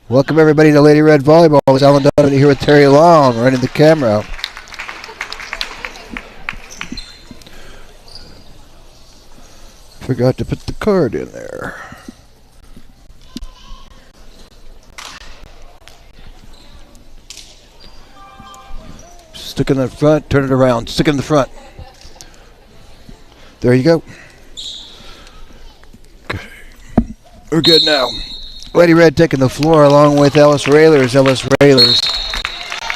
Welcome everybody to Lady Red Volleyball. It's Alan Donovan here with Terry Long running the camera. Forgot to put the card in there. Stick in the front, turn it around, stick it in the front. There you go. Okay. We're good now. Lady Red taking the floor along with Ellis Railers. Ellis Railers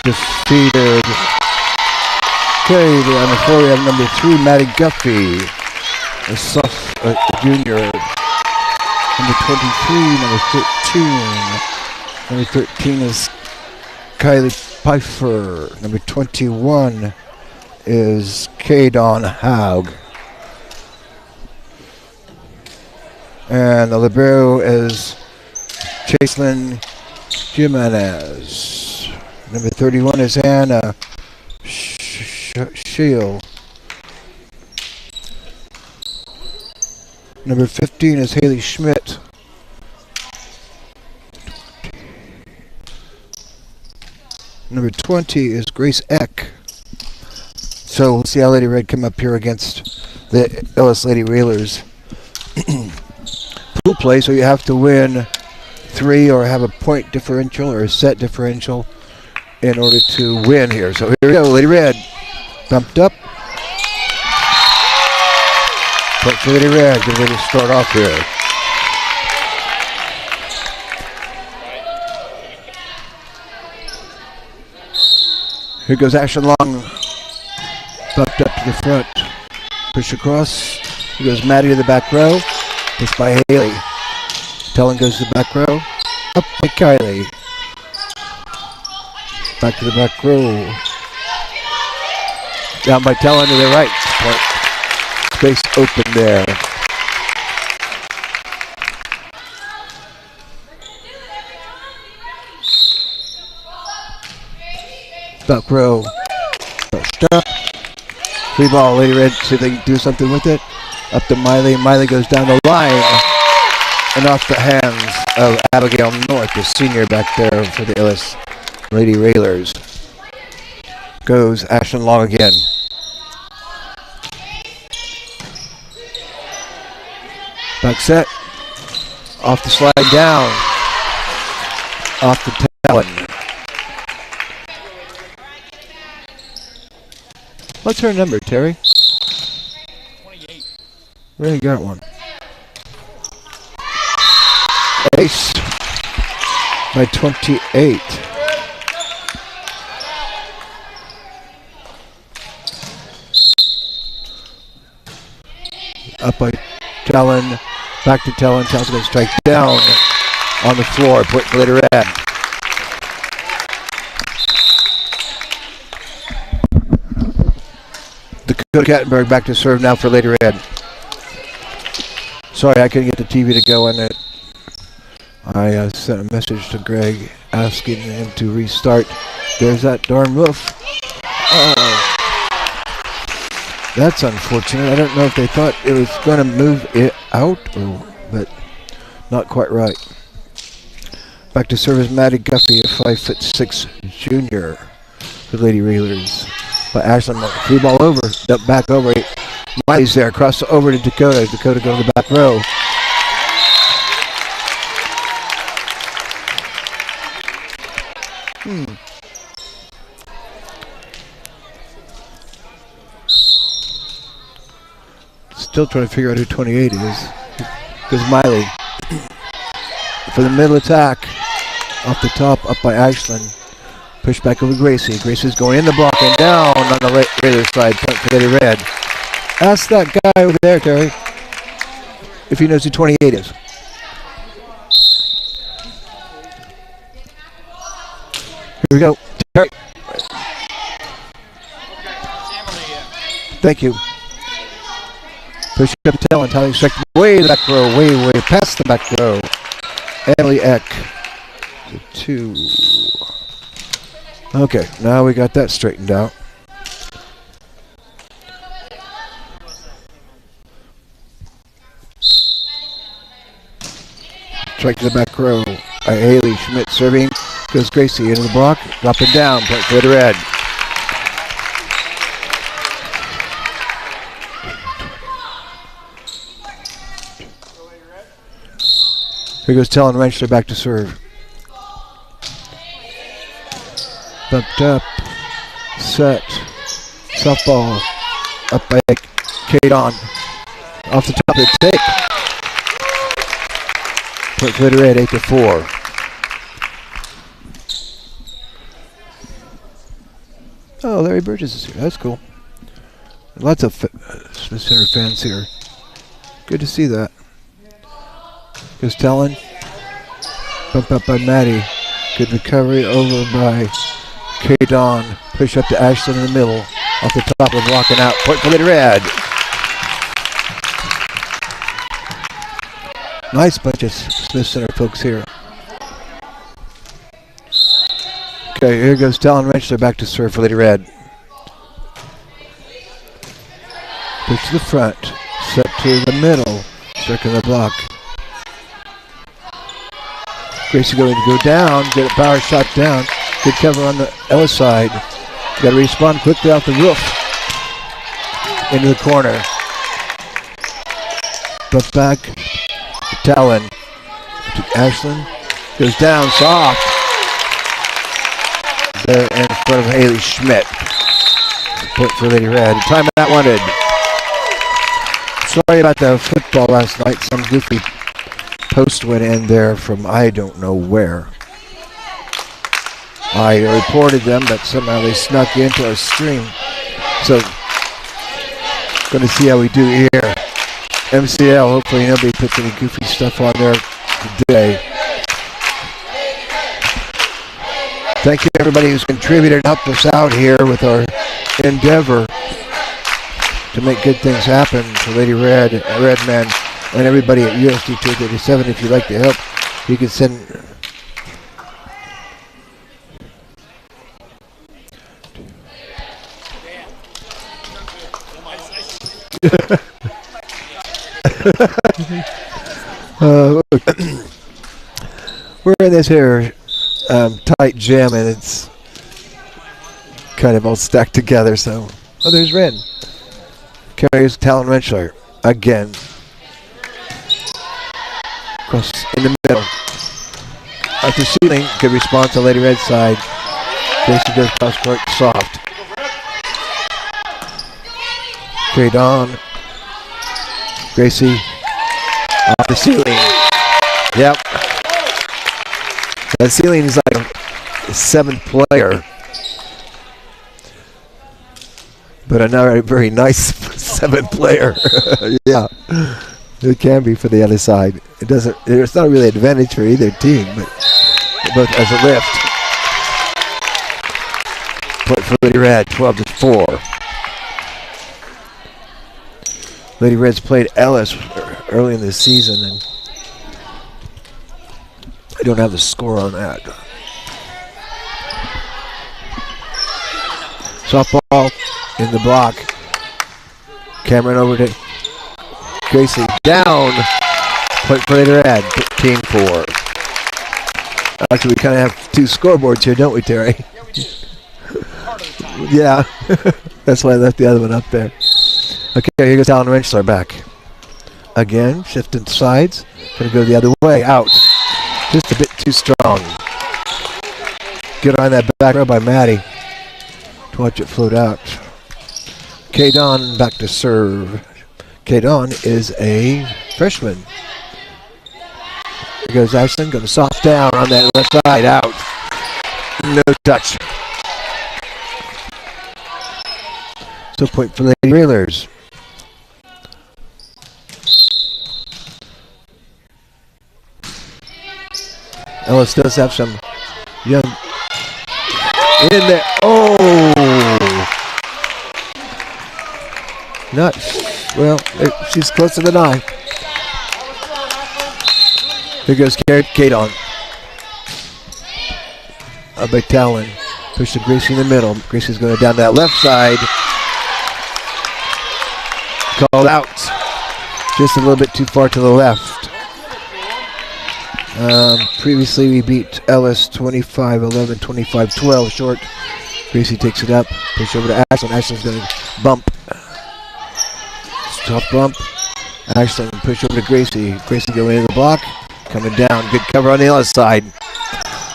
defeated. Okay, on the floor we have number 3, Maddie Guffey, a junior. Number 23, number 13. Number 13 is Kylie Pfeiffer. Number 21 is K-Dawn Haug. And the libero is Chaselyn Jimenez. Number 31 is Anna Scheel. Number 15 is Haley Schmidt. Number 20 is Grace Eck. So we'll see how Lady Red come up here against the Ellis Lady Railers. Pool play, so you have to win 3 or have a point differential or a set differential in order to win here. So here we go, Lady Red. Bumped up. Point for Lady Red. Good way to start off here. Here goes Ashley Long. Bumped up to the front. Push across. Here goes Maddie to the back row. Pushed by Haley. Tellen goes to the back row. Up by Kylie. Back to the back row. Down by Tellen to the right. Point. Space open there. Back row. Pushed up. Free ball. Lady Red, see if they can do something with it. Up to Miley. Miley goes down the line and off the hands of Abigail North, the senior back there for the Ellis Lady Railers. Goes Ashton Long again. Back set. Off the slide down. Off the talon. What's her number, Terry? 28. Really got one. Ace by 28. Up by Tellen. Back to Tellen. Tellen's going to strike down on the floor. Point for Lady Red. Dakota Kattenberg back to serve now for Lady Red. Sorry, I couldn't get the TV to go on it. I sent a message to Greg asking him to restart. There's that darn roof. That's unfortunate. I don't know if they thought it was going to move it out, but not quite right. Back to serve is Maddie Guffey, a 5'6" junior for Lady Railers. But Ashland, free ball over, back over. Miley's there, cross over to Dakota. Dakota go to the back row. Still trying to figure out who 28 is. Goes Miley. For the middle attack. Off the top, up by Ashland. Push back over Gracie. Gracie's going in the block and down on the Raider side. Point for Lady Red. Ask that guy over there, Terry, if he knows who 28 is. Here we go. Terry. Thank you. Push up to Tellen. Tellen strike way back row. Way past the back row. Emily Eck. 2. Okay, now we got that straightened out. Strike to the back row. Haley Schmidt serving. Goes Gracie into the block. Drop it down. Point for Lady Red. Here goes Talon Wrenchler back to serve. Bumped up. Set. Softball. Up by Kate on. Off the top of the tape. Point for Lady Red, 8-4. Oh, Larry Burgess is here. That's cool. Lots of Smith Center fans here. Good to see that. Goes Talon. Bump up by Maddie. Good recovery over by K-Dawn. Push up to Ashlyn in the middle. Off the top of walking out. Point for Lady Red. Nice bunch of Smith Center folks here. Okay, here goes Talon Wrenchler back to serve for Lady Red. Push to the front. Set to the middle. Circle the block. Gracie going to go down. Get a power shot down. Good cover on the Ellis side. Got to respond quickly off the roof. Into the corner. Buff back. Talon. To Ashlyn. Goes down soft. There in front of Haley Schmidt. Point for Lady Red. Timeout wanted. Sorry about the football last night. Some goofy post went in there from I don't know where. I reported them, but somehow they snuck into our stream. So, going to see how we do here. MCL, hopefully nobody puts any goofy stuff on there today. Thank you to everybody who's contributed and helped us out here with our endeavor to make good things happen for Lady Red, Redman, and everybody at USD 237. If you'd like to help, you can send we're in this here tight gym, and it's kind of all stacked together. So, oh, there's Red. Carries Talon Wrenchler again. Cross in the middle. At the ceiling, good response on Lady Red's side. Gracie goes cross court soft. Carried on. Gracie off the ceiling. Yep. That ceiling is like a seventh player. But another very nice seventh player. Yeah. It can be for the other side. It doesn't. It's not really an advantage for either team, but both as a lift. Point for Lady Red, 12-4. Lady Red's played Ellis early in the season, and I don't have the score on that. Softball in the block. Cameron over to Gracie. Down. Point for Lady Red, 15-4. Actually, we kind of have two scoreboards here, don't we, Terry? Yeah. That's why I left the other one up there. Okay, here goes Talon Wrenchler back. Again, shifting sides. Gonna go the other way. Out. Just a bit too strong. Good on that back row by Maddie to watch it float out. K-Dawn back to serve. K-Dawn is a freshman. Here goes Ashlyn. Going to soft down on that left side. Out. No touch. So point for Lady Railers. Ellis does have some young in there. Oh! Not, well, she's closer than I. Here goes Kate on. By Talon. Push to Gracie in the middle. Gracie's going down that left side. Called out. Just a little bit too far to the left. Previously we beat Ellis 25-11, 25-12 short. Gracie takes it up, push over to Ashland. Ashland's going to bump. Tough bump. Ashland push over to Gracie. Gracie going into the block, coming down. Good cover on the Ellis side.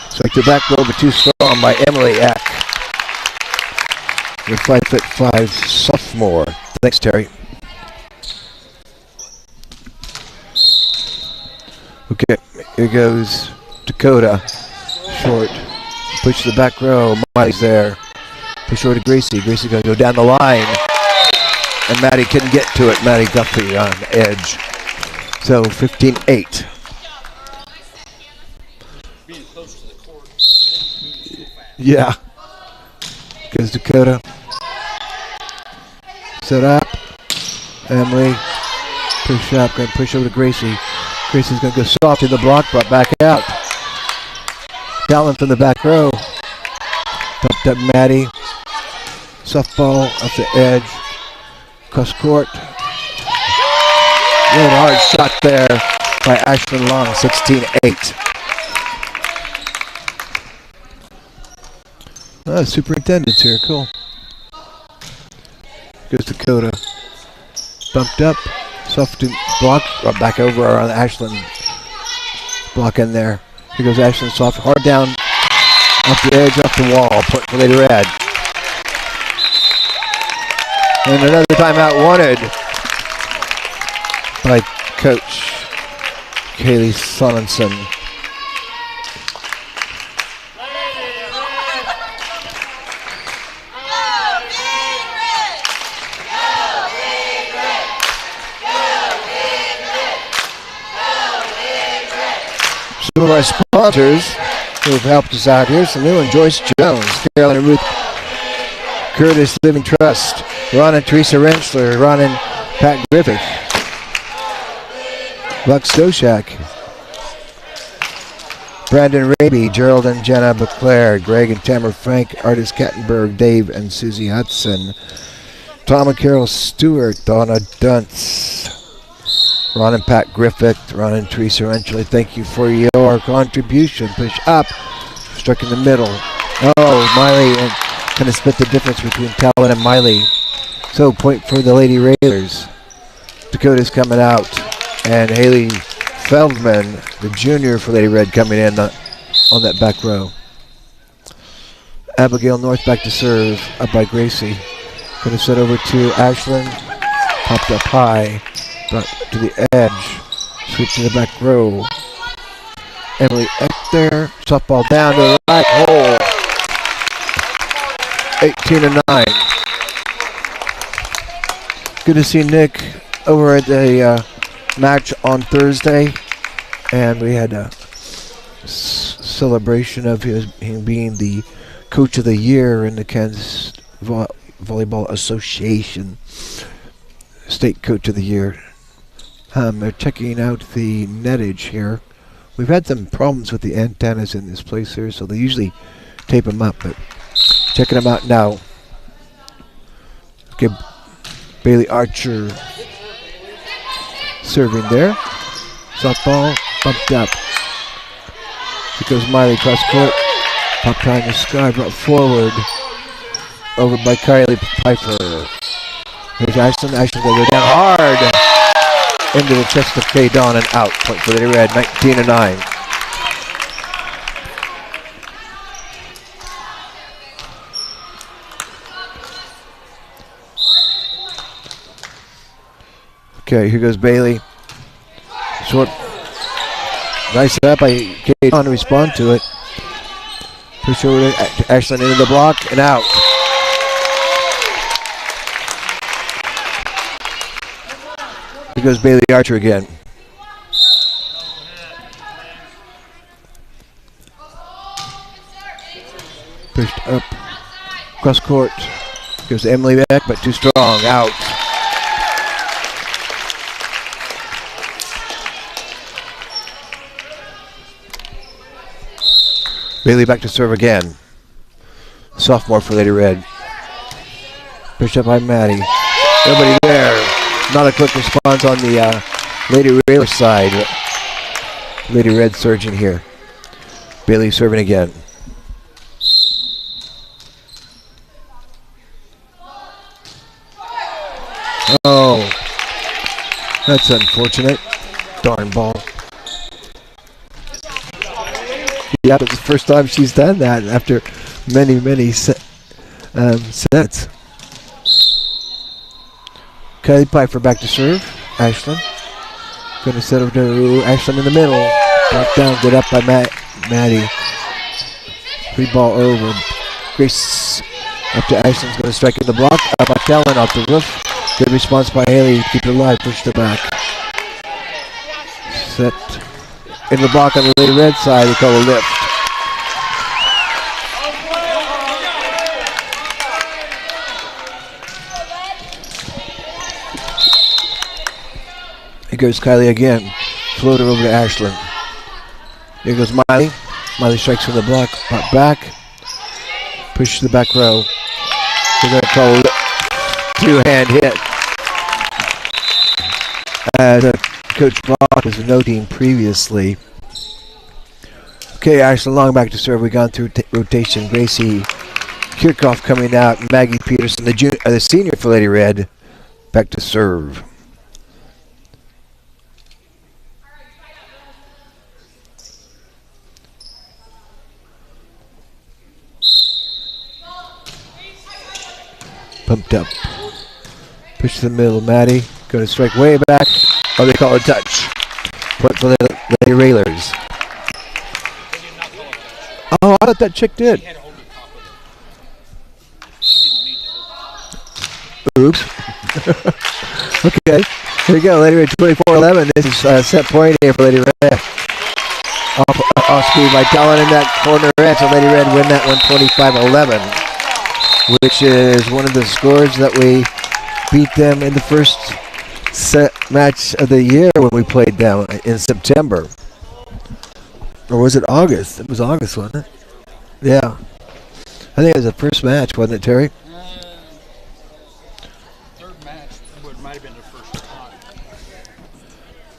Strike the back row, but too strong by Emily Eck. The 5'5" sophomore. Thanks, Terry. Okay, here goes Dakota. Short. Push to the back row. Miley's there. Push over to Gracie. Gracie's going to go down the line. And Maddie couldn't get to it. Maddie Guffey on the edge. So 15-8. Being close to the court. Yeah. Goes Dakota. Set up. Emily. Push up. Going to push over to Gracie. Gracie's going to go soft in the block, brought back out. Dallin from the back row. Pumped up Maddie. Softball off the edge. Cross court. Really hard shot there by Ashland Long, 16-8. Superintendent's here, cool. Goes Dakota. Bumped up. Soft block. Brought back over on Ashland. Block in there. Here goes Ashland soft. Hard down. Off the edge, off the wall. Point for Lady Red. And another timeout wanted by Coach Kaylee Sonnenson. Some of our sponsors who have helped us out here. Some new one, Joyce Jones, Carolyn and Ruth Curtis Living Trust, Ron and Teresa Rensselaer, Ron and Pat Griffith, Buck Stoshak, Brandon Raby, Gerald and Jenna Beclaire, Greg and Tamara Frank, Artis Kattenberg, Dave and Susie Hudson, Tom and Carol Stewart, Donna Dunce, Ron and Pat Griffith, Ron and Teresa Rensselaer, thank you for your contribution. Push up, struck in the middle. Oh, Miley and kind of split the difference between Talon and Miley. So point for the Lady Railers. Dakota's coming out. And Haley Feldman, the junior for Lady Red, coming in on that back row. Abigail North back to serve, up by Gracie. Going to set over to Ashland. Popped up high. Brought to the edge. Sweep to the back row. Emily Eck there. Softball down to the right hole. 18-9. Good to see Nick over at the match on Thursday, and we had a celebration of him being the Coach of the Year in the Kansas Volleyball Association. State Coach of the Year. They're checking out the nettage here. We've had some problems with the antennas in this place here, so they usually tape them up, but checking them out now. Okay, Bailey Archer serving there. Softball bumped up. Here goes Miley cross court. Popped high in the sky, brought forward. Over by Kylie Pfeiffer. Here's Ashland. Ashland's going to go down hard into the chest of Kay Dawn and out. Point for the Red, 19-9. Okay, here goes Bailey. Short. Nice up by Kay Dawn to respond to it. Push over to Ashland into the block and out. Here goes Bailey Archer again. Pushed up. Cross court. Goes Emily back, but too strong. Out. Bailey back to serve again. Sophomore for Lady Red. Pushed up by Maddie. Nobody there. Not a quick response on the Lady Railer side. Lady Red surging here. Bailey serving again. Oh, that's unfortunate. Darn ball. Yeah, it's the first time she's done that after many sets. Kylie Pfeiffer back to serve. Ashland. Going to set over to Ashland in the middle. Blocked down, good up by Maddie. Free ball over. Grace up to Ashland's going to strike in the block. Up by Talon off the roof. Good response by Haley. Keep it alive. Pushed it back. Set in the block on the Lady Red side. They call a lift. Here goes Kylie again. Floater over to Ashland. Here goes Miley. Miley strikes from the block. Pop back. Pushes the back row. They're going to call a two-hand hit. As Coach Brock was noting previously. Okay, Ashland Long back to serve. We've gone through rotation. Gracie Kirchhoff coming out. Maggie Peterson, the senior for Lady Red, back to serve. Pumped up. Push to the middle, Maddie. Going to strike way back. Oh, they call it a touch. Point for the Lady Railers. Oh, I thought that chick did. Oops. Okay. Here we go. Lady Red 24-11. This is set point here for Lady Red. Off speed by Talon in that corner edge. So Lady Red win that one 25-11. Which is one of the scores that we beat them in the first set match of the year when we played them in September. Or was it August? It was August, wasn't it? Yeah. I think it was the first match, wasn't it, Terry? Third match might have been the first time.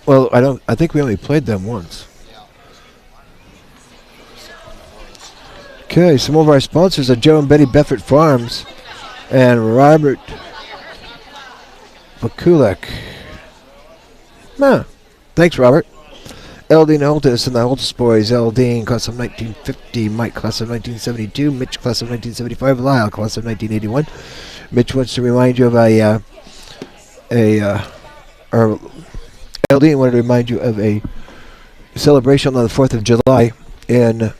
Well, I think we only played them once. Okay, some of our sponsors are Joe and Betty Beffert Farms and Robert Vakulek. Thanks, Robert. Eldine Holtis and the Holtis boys. Eldine, class of 1950. Mike, class of 1972. Mitch, class of 1975. Lyle, class of 1981. Mitch wants to remind you of or Eldine wanted to remind you of a celebration on the 4th of July in.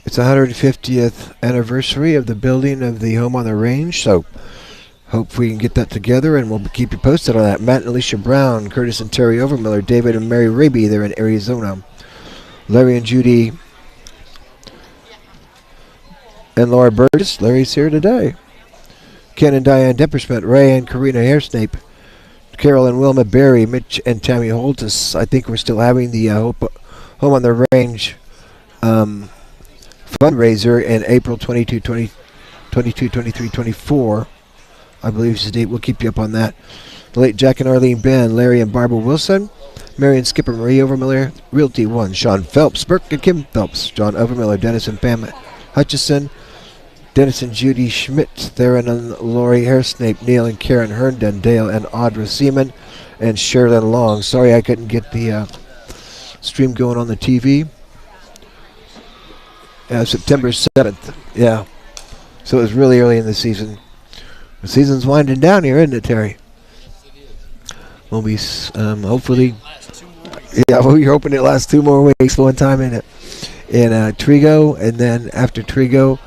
It's the 150th anniversary of the building of the home on the range, so hope we can get that together, and we'll keep you posted on that. Matt and Alicia Brown, Curtis and Terry Overmiller, David and Mary Raby, they're in Arizona. Larry and Judy and Laura Burgess, Larry's here today. Ken and Diane Deppersmith, Ray and Karina Hairsnape, Carol and Wilma Berry, Mitch and Tammy Holtis. I think we're still having the home on the range fundraiser in April 22, 23, 24. I believe is the date. We'll keep you up on that. The late Jack and Arlene Ben, Larry and Barbara Wilson, Mary and Skipper Marie Overmiller, Realty One, Sean Phelps, Burke and Kim Phelps, John Overmiller, Dennis and Pam Hutchison, Dennis and Judy Schmidt, Theron and Lori Hairsnape, Neil and Karen Herndon, Dale and Audra Seaman, and Sherilyn Long. Sorry I couldn't get the stream going on the TV. September 7th. Yeah. So it was really early in the season. The season's winding down here, isn't it, Terry? We'll be hopefully. Yeah, well, you're hoping it lasts 2 more weeks. One time in Trigo, and then after Trigo,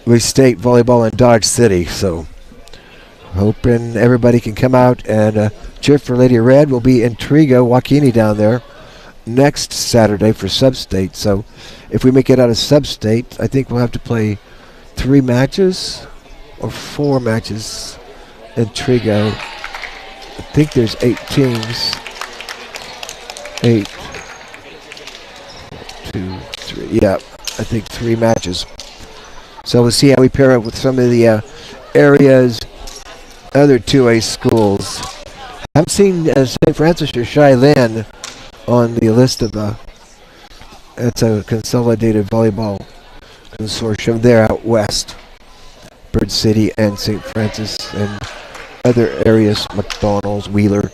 we state volleyball in Dodge City. So hoping everybody can come out and cheer for Lady Red. We'll be in Trigo, Waukene down there next Saturday for sub-state. So if we make it out of sub-state, I think we'll have to play 3 matches or 4 matches in Trigo. I think there's 8 teams. 8, 2, 3. Yeah, I think 3 matches. So we'll see how we pair up with some of the area's other 2A schools. I haven't seen St. Francis or Cheyenne on the list of it's a consolidated volleyball consortium there out west. Bird City and St. Francis and other areas, McDonald's, Wheeler.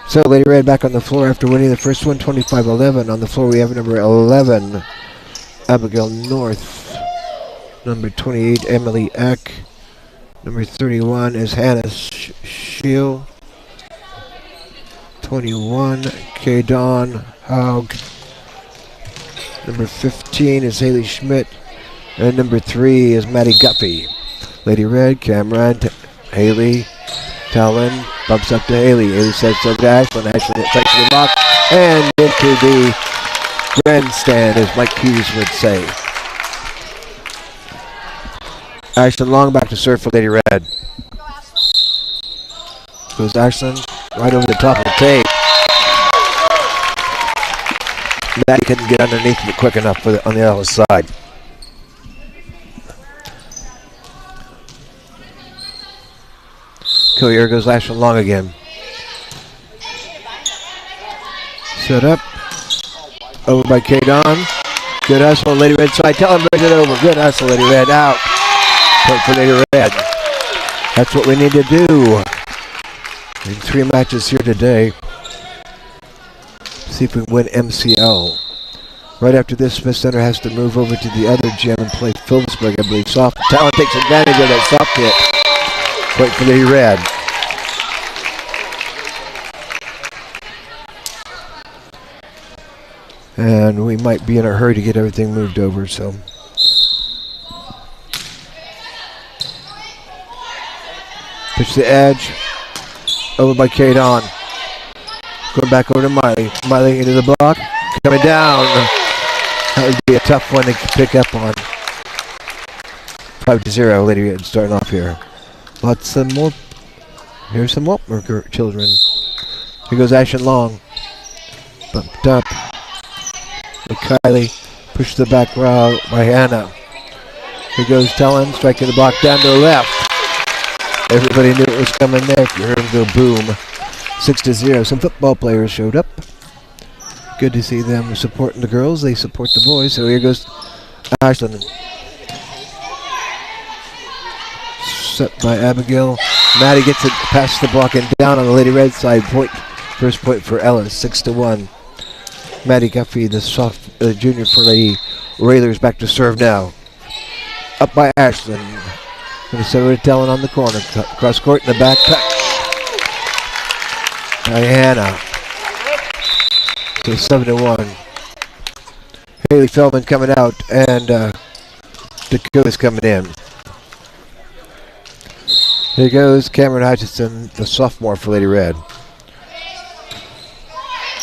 So Lady Red back on the floor after winning the first one, 25-11. On the floor we have number 11, Abigail North. Number 28, Emily Eck. Number 31 is Hannah Shield. 21, Kay Dawn Haug. Number 15 is Haley Schmidt. And number 3 is Maddie Guffey. Lady Red, Cameron, Haley, Talon, bumps up to Haley. Haley says so to Ashlyn. Ashlyn strikes to the block and into the grandstand, as Mike Hughes would say. Ashlyn Long back to serve for Lady Red. Goes Ashlyn right over the top of the tape. Maddie couldn't get underneath it quick enough for on the other side. So here goes Ashlyn Long again. Set up. Over by Kay Dawn. Good hustle, Lady Red side. Tell him bring it over. Good hustle, Lady Red. Out. Point for Lady Red. That's what we need to do. In 3 matches here today. See if we can win MCL. Right after this, Smith Center has to move over to the other gym and play Phillipsburg, I believe. Soft. Talon takes advantage of that soft hit. Point for Lady Red. And we might be in a hurry to get everything moved over, so. Pitch to the edge. Over by Kay Dawn. Going back over to Miley. Miley into the block. Coming down. That would be a tough one to pick up on. 5-0. Lady Red starting off here. Lots of more. Here's some Waltmer children. Here goes Ashlyn Long. Bumped up. Kylie pushed the back row by Hannah. Here goes Talon, striking the block down to the left. Everybody knew it was coming there. If you heard him go boom. 6-0. Some football players showed up. Good to see them supporting the girls. They support the boys. So here goes Ashlyn. Set by Abigail. Maddie gets it past the block and down on the Lady Red side. Point. First point for Ellis. 6-1. Maddie Guffey, the junior for Lady Railers, back to serve now. Up by Ashlyn. Going to serve to Talon on the corner. Cross court in the back cut. Diana. So 7-1. Haley Feldman coming out, and Dakota's coming in. Here goes Cameron Hutchinson, the sophomore for Lady Red.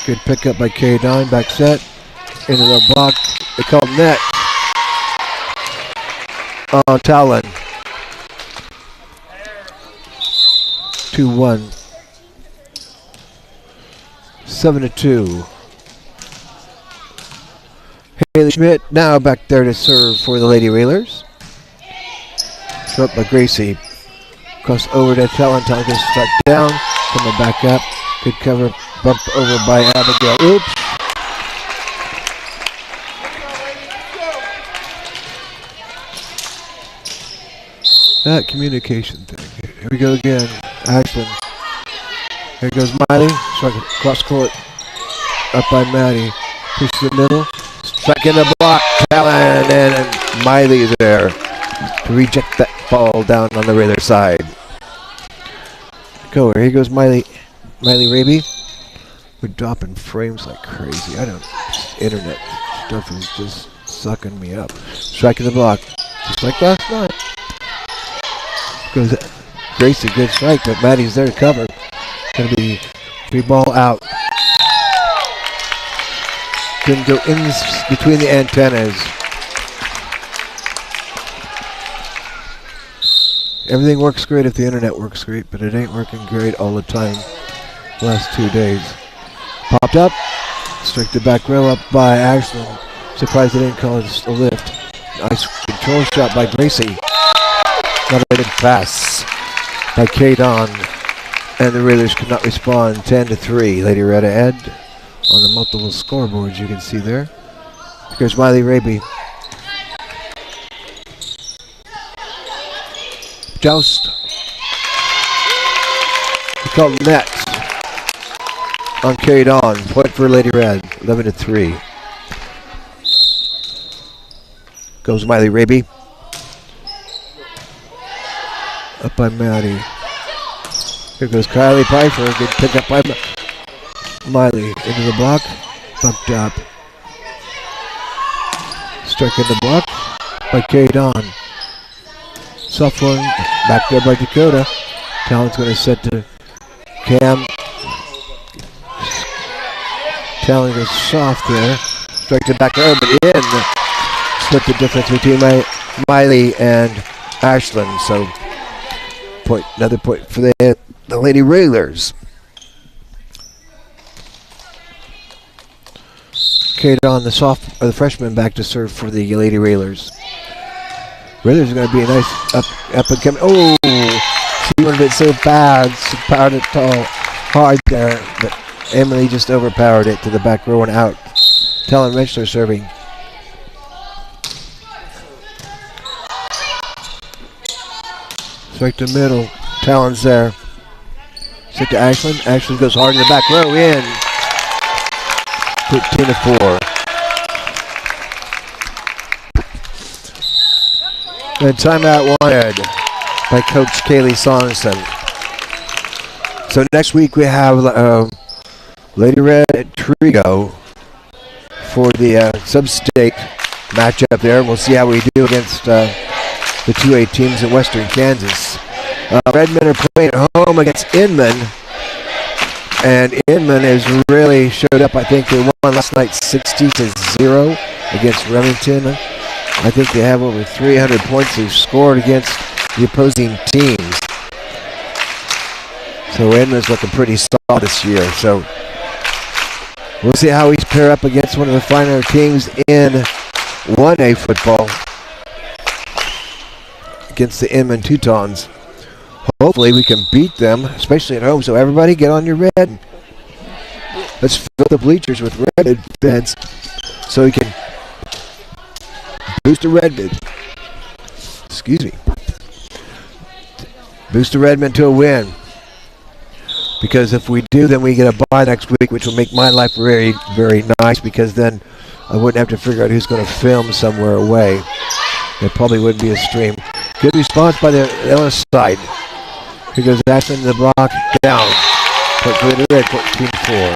Good pickup by Kay Dawn, back set. Into the block. They call net. On Talon. 2-1. 7-2. Haley Schmidt now back there to serve for the Lady Railers. Shot by Gracie. Cross over to Talon. Talon gets struck down. Coming back up. Good cover. Bump over by Abigail. Oops. That communication thing. Here we go again. Ashlyn. Here goes Miley. Strike cross court. Up by Maddie. Push to the middle. Strike in the block. Talon and Miley is there to reject that ball down on the other side. Go. Here goes Miley. Miley Raby. We're dropping frames like crazy. Internet stuff is just sucking me up. Striking the block. Just like last night. Goes Gracie, good strike, but Maddie's there to cover. Gonna be 3 ball out. Couldn't go in between the antennas. Everything works great if the internet works great, but it ain't working great all the time. The last 2 days. Popped up. Strike the back row up by Ashlyn. Surprised they didn't call it a lift. Nice control shot by Gracie. Not a big pass by Kay Dawn. And the Raiders could not respond. 10-3. Lady Red ahead on the multiple scoreboards you can see there. Here's Miley Raby. Joust. He called net. Uncarried on. Point for Lady Red. 11-3. Goes Miley Raby. Up by Maddie. Here goes Kylie Pfeiffer. Good pick up by Miley. Into the block. Bumped up. Struck in the block by carried on. Soft one. Back there by Dakota. Talon's going to set to Cam. Talon goes soft there. Strike to back there, but in. Split the difference between Miley and Ashland. So point, another point for the Lady Railers. Carried on the freshman back to serve for the Lady Railers. Railers are going to be a nice up and coming. Oh, she wanted it so bad. She powered it hard there, but Emily just overpowered it to the back row and out. Talon Rentschler serving. Straight to middle. Talon's there. Set to Ashland. Ashland goes hard in the back row. In. 13-4. And timeout wanted by Coach Kaylee Sorensen. So next week we have Lady Red at Trigo for the sub-state matchup there. We'll see how we do against the 2A teams in Western Kansas. Redmond are playing at home against Inman. And Inman has really showed up. I think they won last night 60-0 against Remington. I think they have over 300 points they've scored against the opposing teams. So Inman's looking pretty solid this year. So we'll see how we pair up against one of the finer teams in 1A football against the Inman Teutons. Hopefully we can beat them, especially at home. So everybody get on your red. Let's fill the bleachers with red beds so we can boost the Redmond. Excuse me. Boost the Redmond to a win. Because if we do, then we get a bye next week, which will make my life very, very nice, because then I wouldn't have to figure out who's going to film somewhere away. It probably wouldn't be a stream. Good response by the Ellis side. Here goes Ashland in the block. Down. Point for the Red, 14-4.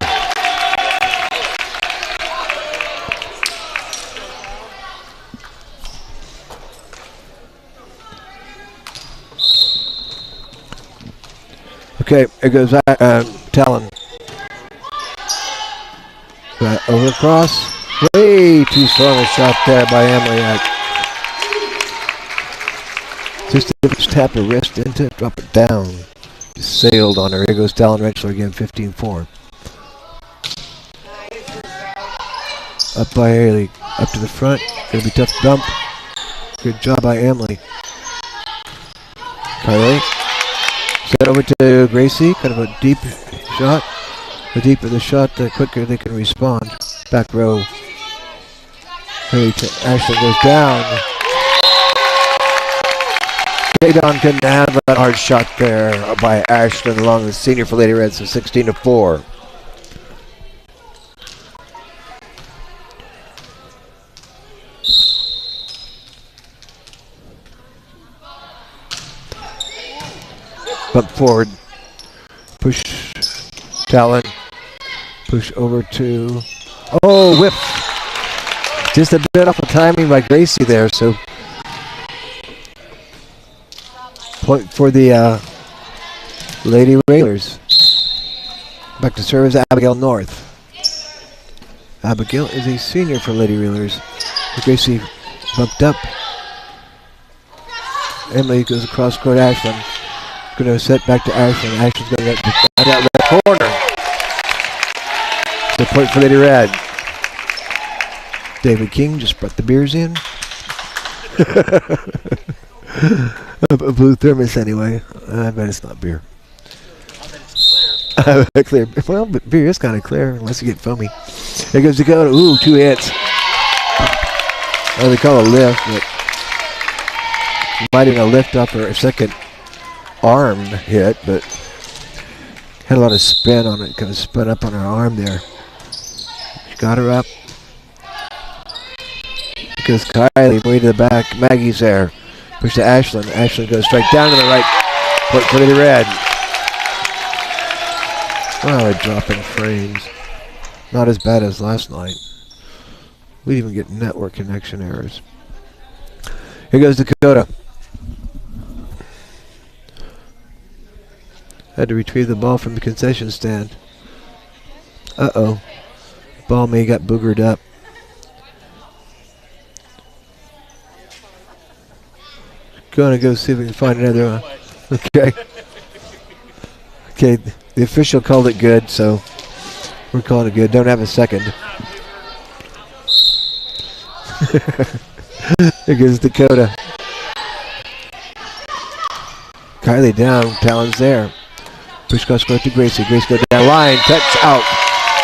Okay, here goes Talon. Over across. Way too strong a shot there by Emily. Just tap her wrist into it, drop it down. Just sailed on her. Here goes Talon Rentschler again, 15-4. Up by Haley. Up to the front. Gonna be tough to dump. Good job by Emily. Carly. Set over to Gracie. Kind of a deep shot. The deeper the shot, the quicker they can respond. Back row. Haley Ashland goes down. Don couldn't have that hard shot there by Ashland along the senior for Lady Red, so 16-4. Bump forward. Push Talon. Push over to... Oh, whip! Just a bit off the timing by Gracie there, so... Point for the Lady Railers. Back to serve is Abigail North. Abigail is a senior for Lady Railers. Gracie bumped up. Emily goes across court. Ashland going to set back to Ashland. Ashland's going to get that red corner. The point for Lady Red. David King just brought the beers in. A blue thermos anyway. I bet it's not beer. Clear. Well, but beer is kind of clear unless you get foamy. There goes Dakota. Ooh, 2 hits. Oh, they call it a lift, but might have been a lift off her second arm hit, but had a lot of spin on it. Kind of spun up on her arm there. She got her up. Because Kylie way to the back. Maggie's there. Push to Ashlyn. Ashlyn goes straight down to the right. Point for the red. Wow, a drop in frames. Not as bad as last night. We even get network connection errors. Here goes Dakota. Had to retrieve the ball from the concession stand. Uh-oh. Ball may got boogered up. Gonna go see if we can find another one. Okay. Okay, the official called it good, so we're calling it good. Don't have a second. There goes Dakota. Kylie down, Talon's there. Push cross go to Gracie. Gracie goes down line, touch out.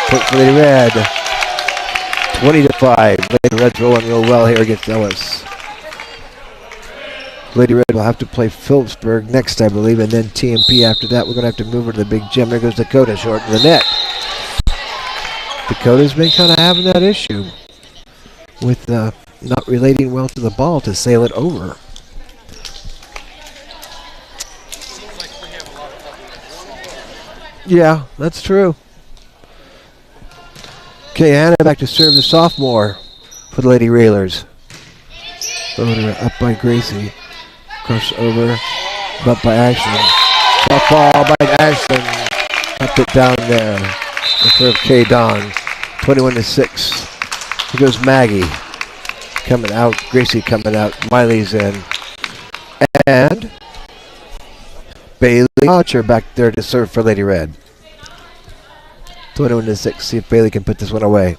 Point for Lady Red. 20-5. Lady Red's rolling real well here against Ellis. Lady Red will have to play Phillipsburg next, I believe, and then TMP after that. We're going to have to move her to the big gym. There goes Dakota, short to the net. Dakota's been kind of having that issue with not relating well to the ball to sail it over. Yeah, that's true. Okay, Hannah back to serve the sophomore for the Lady Railers. Over up by Gracie. Cross over, up by Ashlyn. Softball by Ashlyn. Up it down there. The serve K. Don. 21-6. Here goes Maggie. Coming out. Gracie coming out. Miley's in. And Bailey Archer back there to serve for Lady Red. 21-6. See if Bailey can put this one away.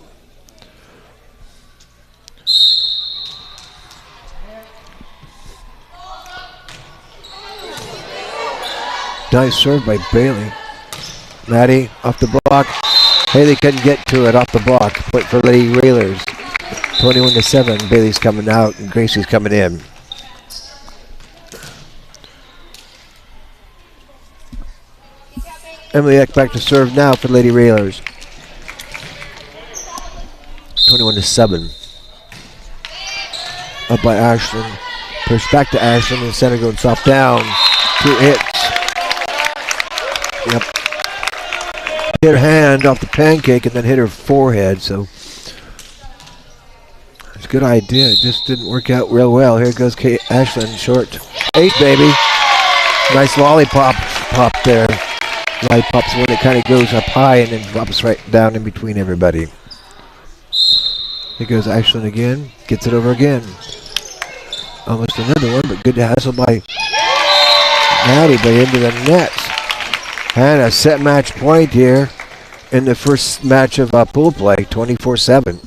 Nice serve by Bailey. Maddie off the block. Haley couldn't get to it off the block. Point for Lady Railers. 21-7. Bailey's coming out and Gracie's coming in. Emily Eck back to serve now for Lady Railers. 21-7. Up by Ashlyn. Push back to Ashlyn and center going soft down. 2 hits. Yep. Hit her hand off the pancake and then hit her forehead, so it's a good idea. It just didn't work out real well. Here goes Ashlyn, short. 8, baby. Nice lollipop pop there. Lollipop's one that kind of goes up high and then drops right down in between everybody. Here goes Ashlyn again. Gets it over again. Almost another one, but good hustle by Maddie, but into the net. And a set match point here in the first match of pool play, 24-7.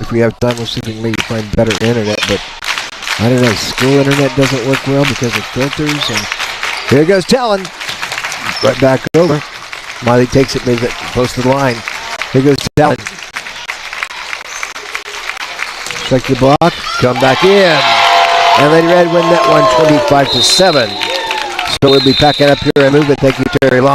If we have time, we'll see if we can maybe find better internet, but I don't know, school internet doesn't work well because of filters. And here goes Talon. Right back over. Miley takes it, moves it close to the line. Here goes Talon. Strike the block, come back in. And Lady Red win that one 25-7. So we'll be packing up here and moving. Thank you, Terry Long.